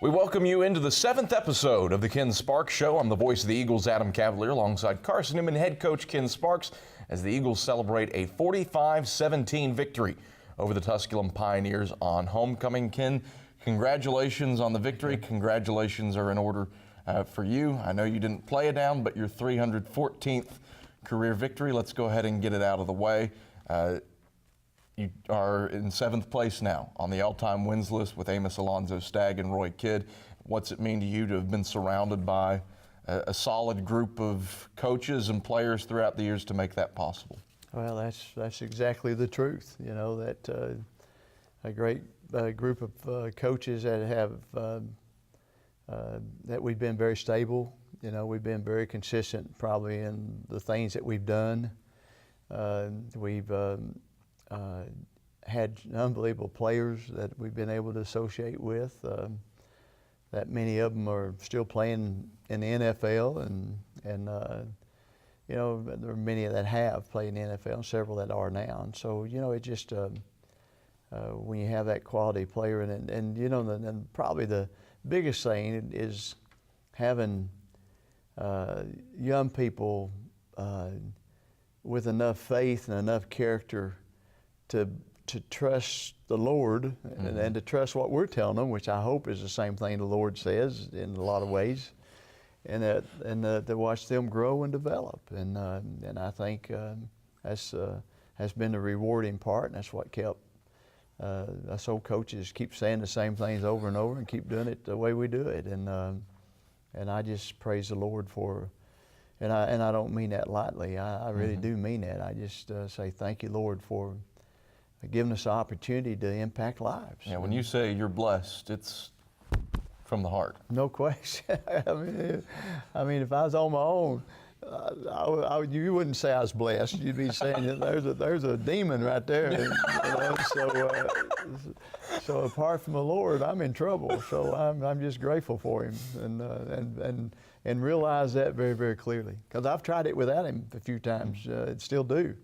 We welcome you into the 7th episode of the Ken Sparks Show. I'm the voice of the Eagles, Adam Cavalier, alongside Carson-Newman head coach Ken Sparks, as the Eagles celebrate a 45-17 victory over the Tusculum Pioneers on homecoming. Ken, congratulations on the victory. Congratulations are in order for you. I know you didn't play it down, but your 314th career victory. Let's go ahead and get it out of the way. You are in 7th place now on the all-time wins list with Amos Alonzo Stagg and Roy Kidd. What's it mean to you to have been surrounded by a solid group of coaches and players throughout the years to make that possible? Well, that's exactly the truth. You know, that a great group of coaches that have that we've been very stable. You know, we've been very consistent probably in the things that we've done. We've had unbelievable players that we've been able to associate with. That many of them are still playing in the NFL, and you know, there are many that have played in the NFL, and several that are now. And so, you know, it just when you have that quality player, and you know, and probably the biggest thing is having young people with enough faith and enough character to trust the Lord, and to trust what we're telling them, which I hope is the same thing the Lord says in a lot of ways, and to watch them grow and develop. And I think that's has been the rewarding part, and that's what kept us old coaches keep saying the same things over and over and keep doing it the way we do it. And I just praise the Lord for. And I don't mean that lightly. I really do mean that. I just say thank you, Lord, for giving us the opportunity to impact lives. Yeah, when you say you're blessed, it's from the heart. No question. I mean, if I was on my own, you wouldn't say I was blessed. You'd be saying that there's a demon right there. And, you know, so apart from the Lord, I'm in trouble. So I'm just grateful for Him, and realize that very, very clearly. Because I've tried it without Him a few times. Still do.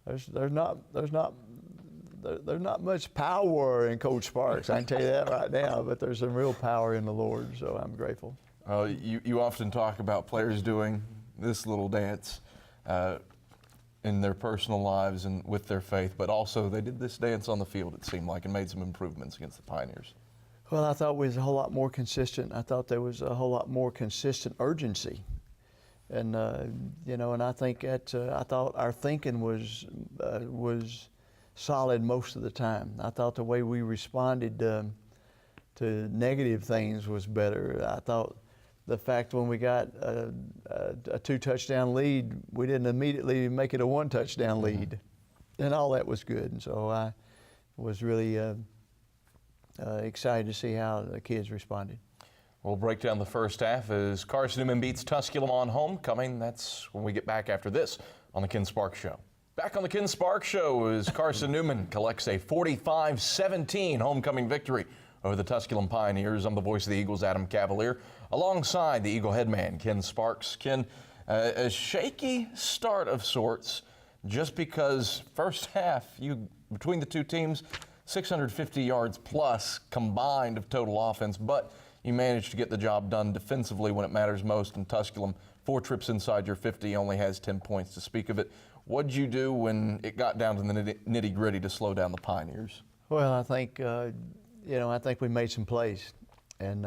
There's not much power in Coach Sparks. I can tell you that right now. But there's some real power in the Lord. So I'm grateful. You often talk about players doing this little dance in their personal lives and with their faith, but also they did this dance on the field, it seemed like, and made some improvements against the Pioneers. Well, I thought we was a whole lot more consistent. I thought there was a whole lot more consistent urgency. And, you know, and I think that I thought our thinking was solid most of the time. I thought the way we responded to negative things was better. I thought the fact when we got a 2-touchdown lead, we didn't immediately make it a 1-touchdown lead. And all that was good. And so I was really excited to see how the kids responded. We'll break down the first half as Carson-Newman beats Tusculum on homecoming. That's when we get back after this on the Ken Sparks Show. Back on the Ken Sparks Show as Carson-Newman collects a 45-17 homecoming victory over the Tusculum Pioneers. I'm the voice of the Eagles, Adam Cavalier, alongside the Eagle headman, Ken Sparks. Ken, a shaky start of sorts, just because first half, between the two teams, 650 yards plus combined of total offense, but you managed to get the job done defensively when it matters most. And Tusculum, 4 trips inside your 50, only has 10 points to speak of it. What did you do when it got down to the nitty-gritty to slow down the Pioneers? Well, I think, you know, I think we made some plays. And,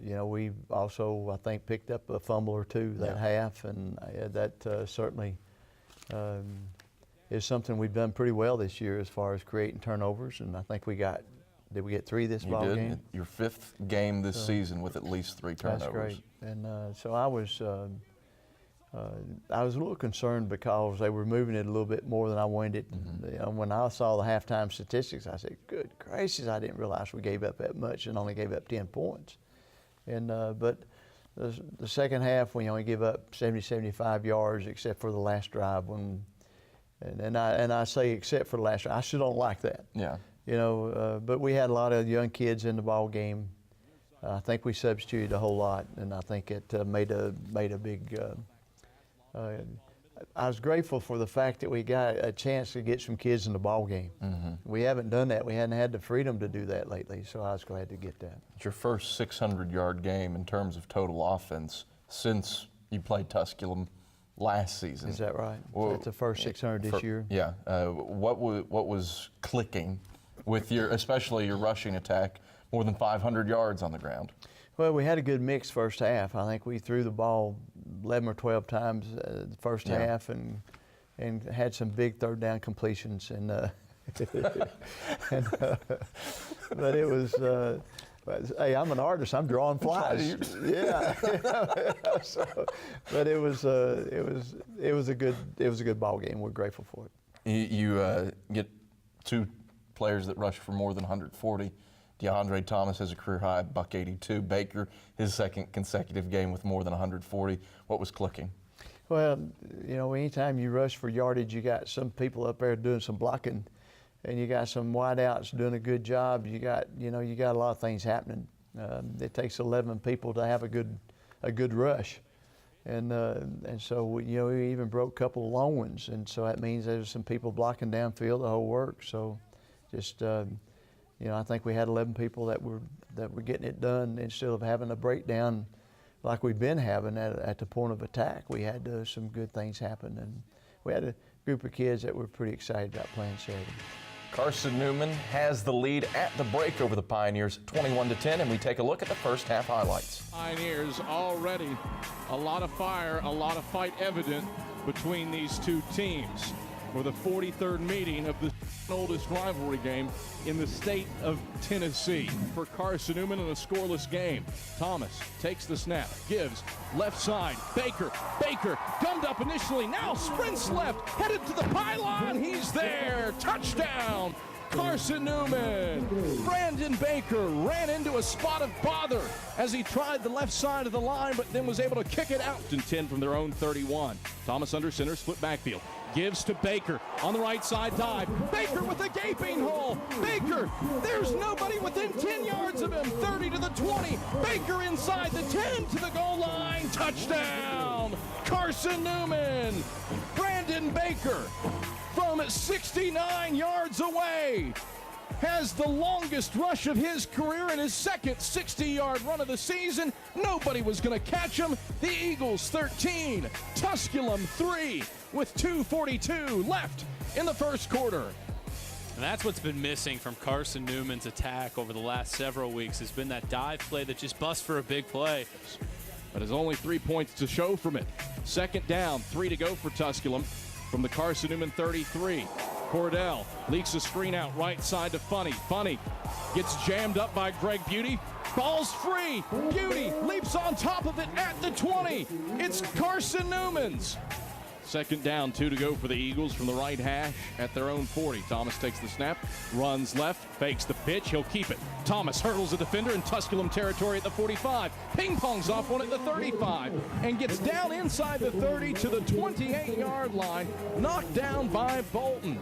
you know, we also, I think, picked up a fumble or two that half. And that certainly is something we've done pretty well this year as far as creating turnovers. And I think did we get 3 this ball game? You did. Your 5th game this season with at least 3 turnovers. That's great. And so I was a little concerned because they were moving it a little bit more than I wanted it. You know, when I saw the halftime statistics, I said, good gracious, I didn't realize we gave up that much and only gave up 10 points. And but the second half, we only give up 70, 75 yards except for the last drive. And I say except for the last drive. I still don't like that. Yeah. You know, but we had a lot of young kids in the ball game. I think we substituted a whole lot, and I think it made a big I was grateful for the fact that we got a chance to get some kids in the ball game. We haven't done that. We hadn't had the freedom to do that lately, so I was glad to get that. It's your first 600-yard game in terms of total offense since you played Tusculum last season. Is that right? Well, that's the first 600 this year. Yeah. What was clicking with especially your rushing attack, more than 500 yards on the ground? Well, we had a good mix first half. I think we threw the ball 11 or 12 times the first half and had some big third down completions. But it was, hey, I'm an artist. I'm drawing flies. Yeah. But it was a good ball game. We're grateful for it. You get two players that rush for more than 140. DeAndre Thomas has a career high, $182. Baker, his second consecutive game with more than 140. What was clicking? Well, you know, anytime you rush for yardage, you got some people up there doing some blocking, and you got some wideouts doing a good job. You got a lot of things happening. It takes 11 people to have a good rush, and so we even broke a couple of long ones, and so that means there's some people blocking downfield the whole work. So, just I think we had 11 people that were getting it done instead of having a breakdown like we've been having at the point of attack. We had some good things happen, and we had a group of kids that were pretty excited about playing Saturday. Carson-Newman has the lead at the break over the Pioneers, 21-10, and we take a look at the first half highlights. Pioneers already a lot of fire, a lot of fight evident between these two teams for the 43rd meeting of the oldest rivalry game in the state of Tennessee. For Carson-Newman in a scoreless game, Thomas takes the snap, gives left side, Baker gummed up initially, now sprints left, headed to the pylon, he's there, touchdown! Carson-Newman. Brandon Baker ran into a spot of bother as he tried the left side of the line, but then was able to kick it out and 10 from their own 31. Thomas under center, split backfield. Gives to Baker on the right side dive. Baker with a gaping hole. Baker, there's nobody within 10 yards of him. 30 to the 20. Baker inside the 10 to the goal line. Touchdown. Carson-Newman. Brandon Baker from 69 yards away has the longest rush of his career in his second 60-yard run of the season. Nobody was going to catch him. The Eagles 13, Tusculum 3 with 2:42 left in the first quarter. And that's what's been missing from Carson-Newman's attack over the last several weeks, has been that dive play that just busts for a big play. But there's only 3 points to show from it. Second down, 3 to go for Tusculum from the Carson-Newman 33. Cordell leaks a screen out right side to Funny. Funny gets jammed up by Greg Beauty. Ball's free. Beauty leaps on top of it at the 20. It's Carson-Newman's. Second down, 2 to go for the Eagles from the right hash at their own 40. Thomas takes the snap, runs left, fakes the pitch, he'll keep it. Thomas hurdles a defender in Tusculum territory at the 45. Ping-pongs off one at the 35 and gets down inside the 30 to the 28-yard line, knocked down by Bolton.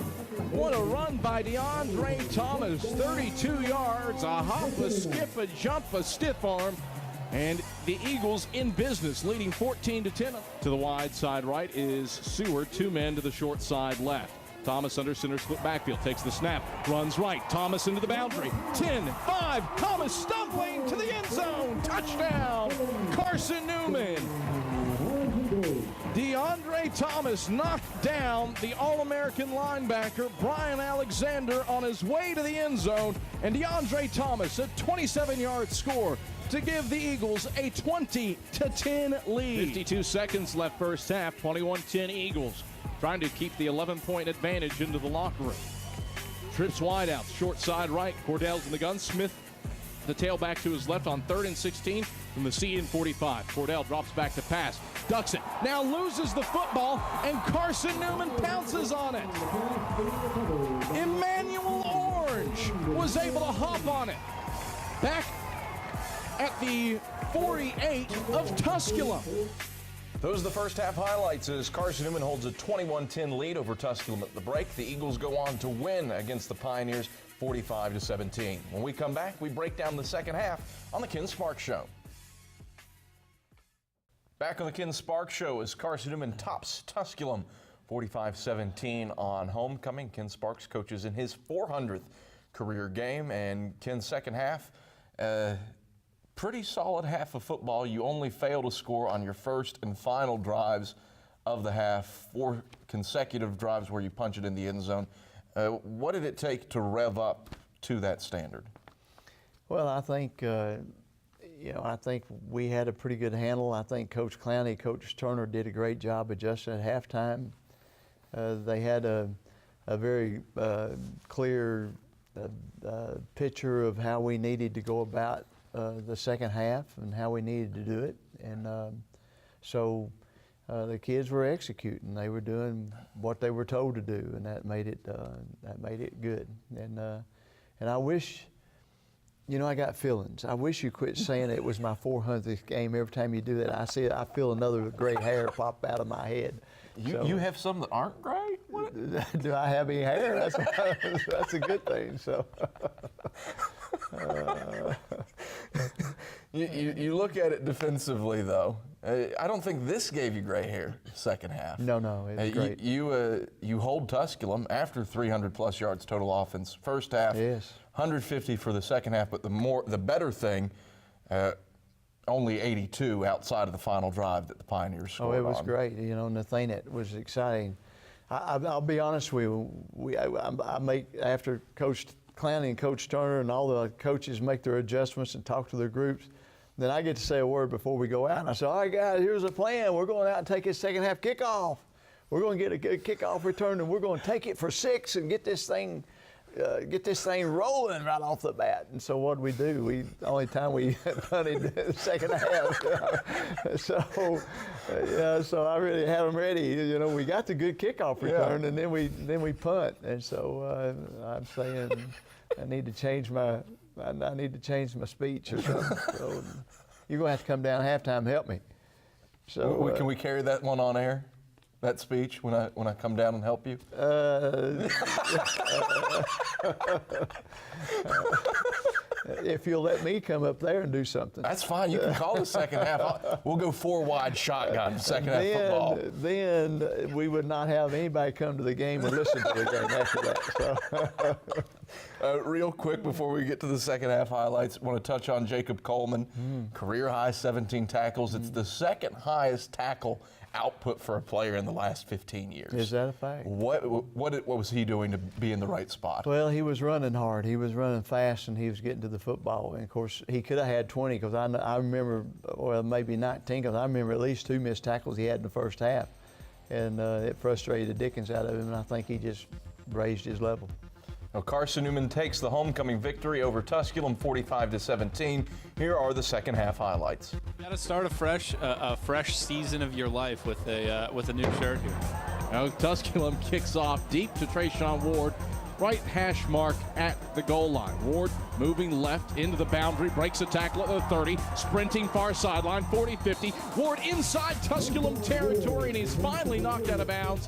What a run by DeAndre Thomas, 32 yards, a hop, a skip, a jump, a stiff arm. And the Eagles in business, leading 14-10. To the wide side right is Seward, 2 men to the short side left. Thomas under center, split backfield, takes the snap, runs right. Thomas into the boundary. 10-5. Thomas stumbling to the end zone. Touchdown, Carson-Newman. DeAndre Thomas knocked down the All-American linebacker Brian Alexander on his way to the end zone, and DeAndre Thomas, a 27-yard score to give the Eagles a 20-10 lead. 52 seconds left first half, 21-10 Eagles, trying to keep the 11-point advantage into the locker room. Trips wide out, short side right, Cordell's in the gun, Smith the tailback to his left on 3rd and 16 from the CN45. Cordell drops back to pass, ducks it, now loses the football, and Carson-Newman pounces on it. Emmanuel Orange was able to hop on it. Back at the 48 of Tusculum. Those are the first half highlights as Carson-Newman holds a 21-10 lead over Tusculum at the break. The Eagles go on to win against the Pioneers 45-17. When we come back, we break down the second half on the Ken Sparks Show. Back on the Ken Sparks Show as Carson-Newman tops Tusculum 45-17 on homecoming. Ken Sparks coaches in his 400th career game, and Ken's second half, pretty solid half of football. You only fail to score on your first and final drives of the half, 4 consecutive drives where you punch it in the end zone. What did it take to rev up to that standard? Well, I think I think we had a pretty good handle. I think Coach Clowney, Coach Turner did a great job adjusting at halftime. They had a very clear picture of how we needed to go about the second half and how we needed to do it. And so the kids were executing. They were doing what they were told to do, and that made it good. And I wish. I got feelings. I wish you quit saying it was my 400th game. Every time you do that, I feel another gray hair pop out of my head. You have some that aren't gray? Do I have any hair? That's a good thing. So. You look at it defensively, though. I don't think this gave you gray hair second half. No, it's great. You hold Tusculum after 300-plus yards total offense. First half, yes. 150 for the second half, but the better thing, only 82 outside of the final drive that the Pioneers scored on. Oh, it was great. And the thing that was exciting, I'll be honest with you, I make, after Coach Clowney and Coach Turner and all the coaches make their adjustments and talk to their groups, then I get to say a word before we go out. And I say, all right, guys, here's the plan. We're going out and take this second half kickoff. We're going to get a good kickoff return, and we're going to take it for 6 and get this thing rolling right off the bat. And so what did we do? The only time we punted the second half. So I really had them ready. We got the good kickoff return, and then we punt. And so I'm saying I need to change my speech or something. So you're gonna have to come down halftime and help me. So can we carry that one on air? That speech when I come down and help you? If you'll let me come up there and do something. That's fine. You can call the second half. We'll go 4 wide shotgun second half football. Then we would not have anybody come to the game and listen to the game after that. So. Real quick before we get to the second half highlights, I want to touch on Jacob Coleman. Career high 17 tackles. It's the second highest tackle output for a player in the last 15 years. Is that a fact? What was he doing to be in the right spot? Well, he was running hard. He was running fast, and he was getting to the football. And, of course, he could have had 20 because I remember, or maybe 19 because I remember at least 2 missed tackles he had in the first half. And it frustrated the dickens out of him, and I think he just raised his level. Now, Carson-Newman takes the homecoming victory over Tusculum 45-17. Here are the second half highlights. You got to start a fresh season of your life with a new shirt here. Now Tusculum kicks off deep to Trayshawn Ward, right hash mark at the goal line. Ward moving left into the boundary, breaks a tackle at the 30, sprinting far sideline, 40-50. Ward inside Tusculum territory, and he's finally knocked out of bounds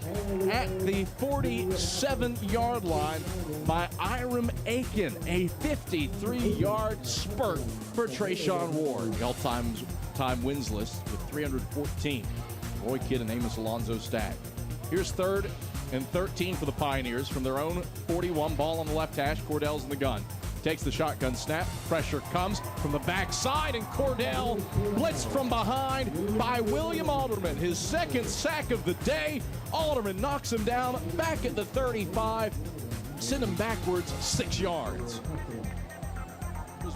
at the 47-yard line by Iram Aiken. A 53-yard spurt for Trayshawn Ward. The all-time wins list with 314. Roy Kidd and Amos Alonzo Stagg. Here's 3rd and 13 for the Pioneers from their own 41. Ball on the left hash. Cordell's in the gun. Takes the shotgun snap. Pressure comes from the backside, and Cordell blitzed from behind by William Alderman. His second sack of the day. Alderman knocks him down back at the 35. Send him backwards 6 yards.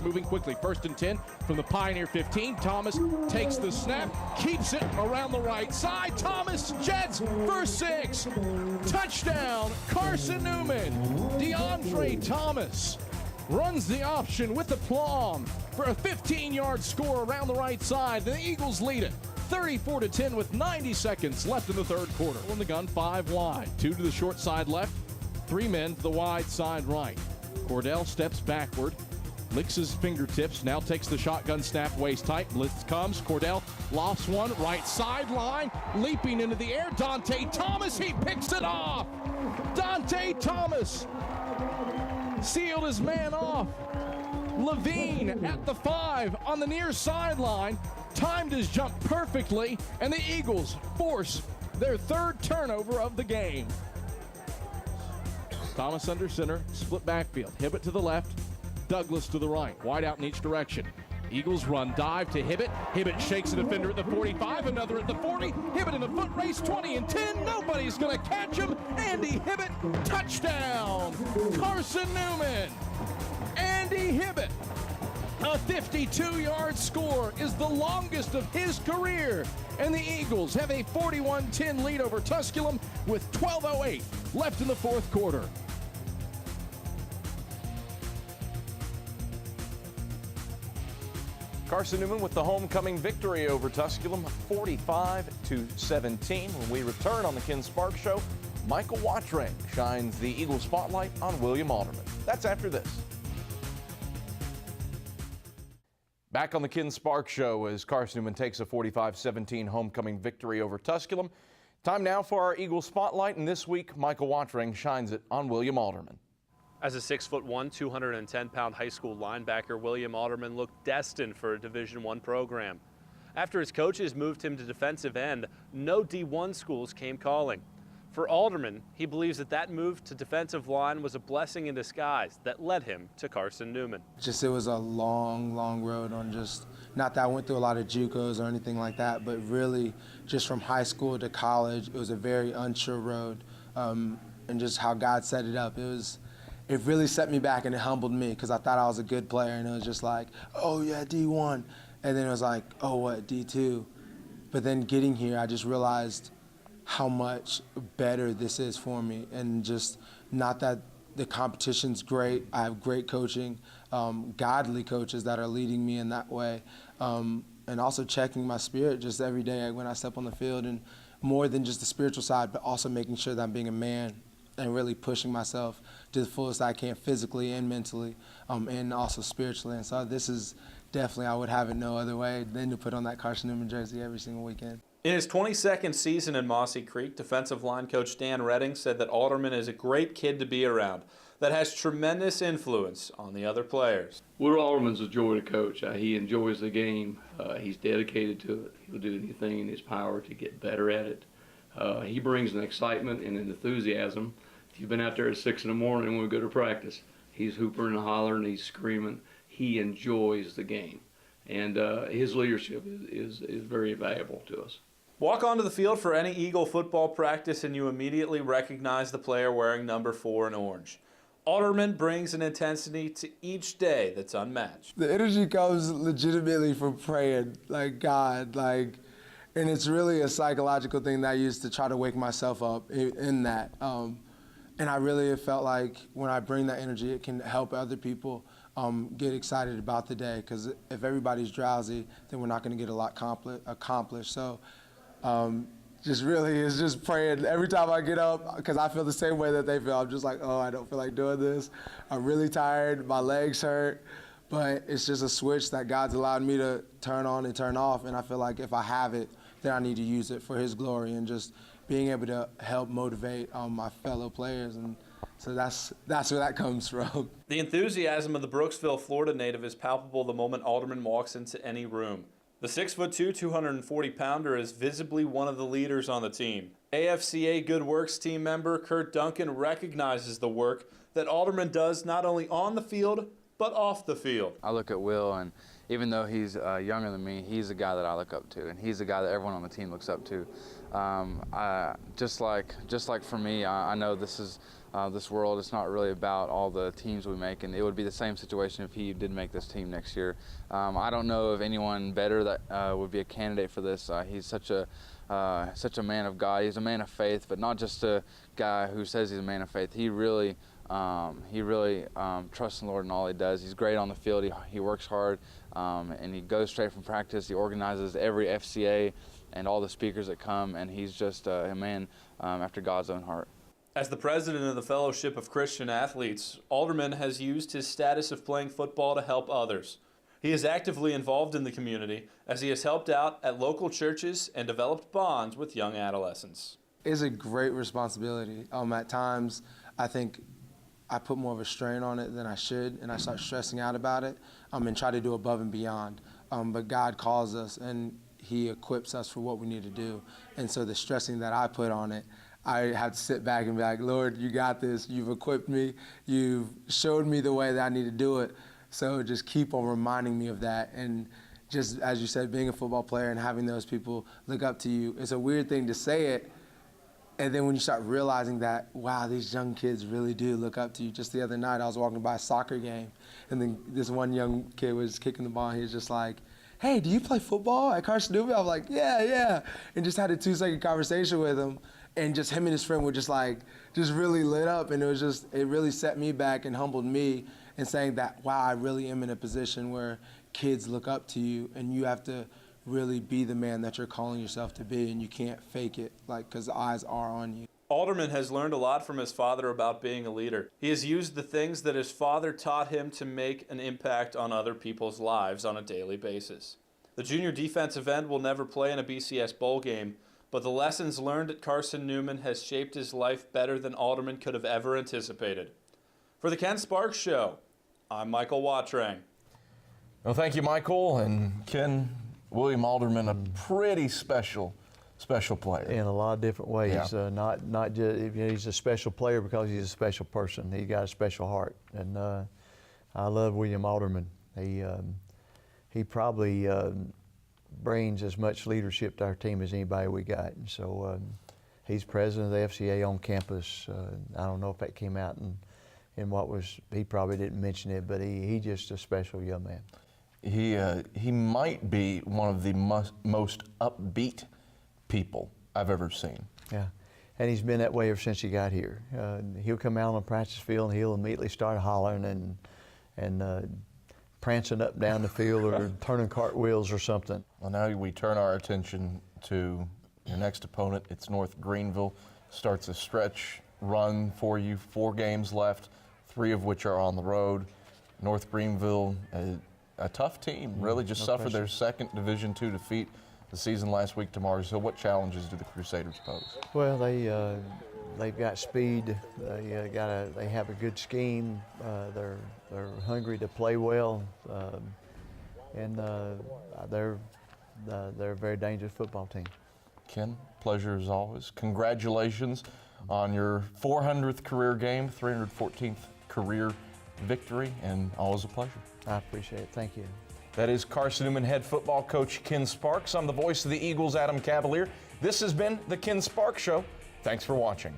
Moving quickly, 1st and 10 from the Pioneer 15. Thomas takes the snap, keeps it around the right side. Thomas jets for 6. Touchdown, Carson-Newman. DeAndre Thomas runs the option with aplomb for a 15-yard score around the right side. The Eagles lead it 34-10 with 90 seconds left in the 3rd quarter. On the gun, 5 wide, 2 to the short side left, 3 men to the wide side right. Cordell steps backward, licks his fingertips, now takes the shotgun snap, waist tight. Blitz comes. Cordell lofts one, right sideline, leaping into the air. Dante Thomas, he picks it off. Dante Thomas sealed his man off Levine at the 5 on the near sideline, timed his jump perfectly, and the Eagles force their 3rd turnover of the game. Thomas under center, split backfield. Hibbett to the left, Douglas to the right. Wide out in each direction. Eagles run, dive to Hibbett. Hibbett shakes a defender at the 45, another at the 40. Hibbett in a foot race, 20 and 10. Nobody's going to catch him. Andy Hibbett, touchdown. Carson-Newman. Andy Hibbett. A 52-yard score is the longest of his career. And the Eagles have a 41-10 lead over Tusculum with 12:08 left in the 4th quarter. Carson-Newman with the homecoming victory over Tusculum, 45-17. When we return on the Ken Sparks Show, Michael Wottreng shines the Eagle spotlight on William Alderman. That's after this. Back on the Ken Sparks Show as Carson-Newman takes a 45-17 homecoming victory over Tusculum. Time now for our Eagle spotlight, and this week Michael Wottreng shines it on William Alderman. As a 6'1", 210-pound high school linebacker, William Alderman looked destined for a Division I program. After his coaches moved him to defensive end, no D1 schools came calling. For Alderman, he believes that move to defensive line was a blessing in disguise that led him to Carson-Newman. It was a long, long road on not that I went through a lot of JUCOs or anything like that, but really just from high school to college, it was a very unsure road. And just how God set it up, it really set me back and it humbled me because I thought I was a good player and it was just like, oh yeah, D1. And then it was like, oh what, D2? But then getting here, I just realized how much better this is for me. And just not that the competition's great, I have great coaching, godly coaches that are leading me in that way. And also checking my spirit just every day when I step on the field, and more than just the spiritual side, but also making sure that I'm being a man and really pushing myself to the fullest I can physically and mentally, and also spiritually. And so this is definitely, I would have it no other way than to put on that Carson-Newman jersey every single weekend. In his 22nd season in Mossy Creek, defensive line coach Dan Redding said that Alderman is a great kid to be around that has tremendous influence on the other players. Will Alderman's a joy to coach. He enjoys the game. He's dedicated to it. He'll do anything in his power to get better at it. He brings an excitement and an enthusiasm. If you've been out there at 6 in the morning when we go to practice, he's hooping and hollering, he's screaming. He enjoys the game. And his leadership is very valuable to us. Walk onto the field for any Eagle football practice and you immediately recognize the player wearing number 4 in orange. Alderman brings an intensity to each day that's unmatched. The energy comes legitimately from praying, like God, and it's really a psychological thing that I use to try to wake myself up in that. And I really have felt like when I bring that energy, it can help other people get excited about the day, because if everybody's drowsy, then we're not going to get a lot accomplished. So it's just praying every time I get up, because I feel the same way that they feel. I'm just like, oh, I don't feel like doing this. I'm really tired. My legs hurt. But it's just a switch that God's allowed me to turn on and turn off. And I feel like if I have it, then I need to use it for His glory and just being able to help motivate my fellow players. And so that's where that comes from. The enthusiasm of the Brooksville, Florida native is palpable the moment Alderman walks into any room. The 6'2", 240-pounder is visibly one of the leaders on the team. AFCA Good Works team member Kurt Duncan recognizes the work that Alderman does not only on the field, but off the field. I look at Will, and even though he's younger than me, he's the guy that I look up to, and he's the guy that everyone on the team looks up to. Just like for me, I know this world is not really about all the teams we make, and it would be the same situation if he did make this team next year. I don't know of anyone better that would be a candidate for this. He's such a man of God. He's a man of faith, but not just a guy who says he's a man of faith. He really trusts the Lord in all he does. He's great on the field. He works hard, and he goes straight from practice. He organizes every FCA and all the speakers that come, and he's just a man after God's own heart. As the president of the Fellowship of Christian Athletes, Alderman has used his status of playing football to help others. He is actively involved in the community as he has helped out at local churches and developed bonds with young adolescents. It's a great responsibility. At times, I think I put more of a strain on it than I should, and I start stressing out about it and try to do above and beyond. But God calls us, and He equips us for what we need to do. And so the stressing that I put on it, I have to sit back and be like, Lord, you got this. You've equipped me. You've showed me the way that I need to do it. So just keep on reminding me of that. And just as you said, being a football player and having those people look up to you, it's a weird thing to say it. And then when you start realizing that, wow, these young kids really do look up to you. Just the other night, I was walking by a soccer game, and then this one young kid was kicking the ball, and he was just like, hey, do you play football at Carson-Newman? I was like, yeah. And just had a 2-second conversation with him, and just him and his friend were just like, just really lit up, and it really set me back and humbled me in saying that, wow, I really am in a position where kids look up to you, and you have to really be the man that you're calling yourself to be, and you can't fake it, because the eyes are on you. Alderman has learned a lot from his father about being a leader. He has used the things that his father taught him to make an impact on other people's lives on a daily basis. The junior defensive end will never play in a BCS bowl game, but the lessons learned at Carson-Newman has shaped his life better than Alderman could have ever anticipated. For the Ken Sparks Show, I'm Michael Wottreng. Well, thank you, Michael. And Ken, William Alderman, a pretty special player. In a lot of different ways. Yeah. Not just, he's a special player because he's a special person. He got a special heart. And I love William Alderman. He probably brings as much leadership to our team as anybody we got. And so he's president of the FCA on campus. I don't know if that came out in what was, he probably didn't mention it, but he just a special young man. He might be one of the most upbeat people I've ever seen. Yeah, and he's been that way ever since he got here. He'll come out on the practice field and he'll immediately start hollering and prancing up down the field or turning cartwheels or something. Well, now we turn our attention to your next opponent. It's North Greenville. Starts a stretch run for you, 4 games left, 3 of which are on the road. North Greenville, a tough team, really just suffered their second Division II defeat the season last week to Mars. So what challenges do the Crusaders pose? Well, they've got speed. They have a good scheme. They're hungry to play well, and they're a very dangerous football team. Ken, pleasure as always. Congratulations on your 400th career game, 314th career victory, and always a pleasure. I appreciate it. Thank you. That is Carson-Newman head football coach Ken Sparks. I'm the voice of the Eagles, Adam Cavalier. This has been the Ken Sparks Show. Thanks for watching.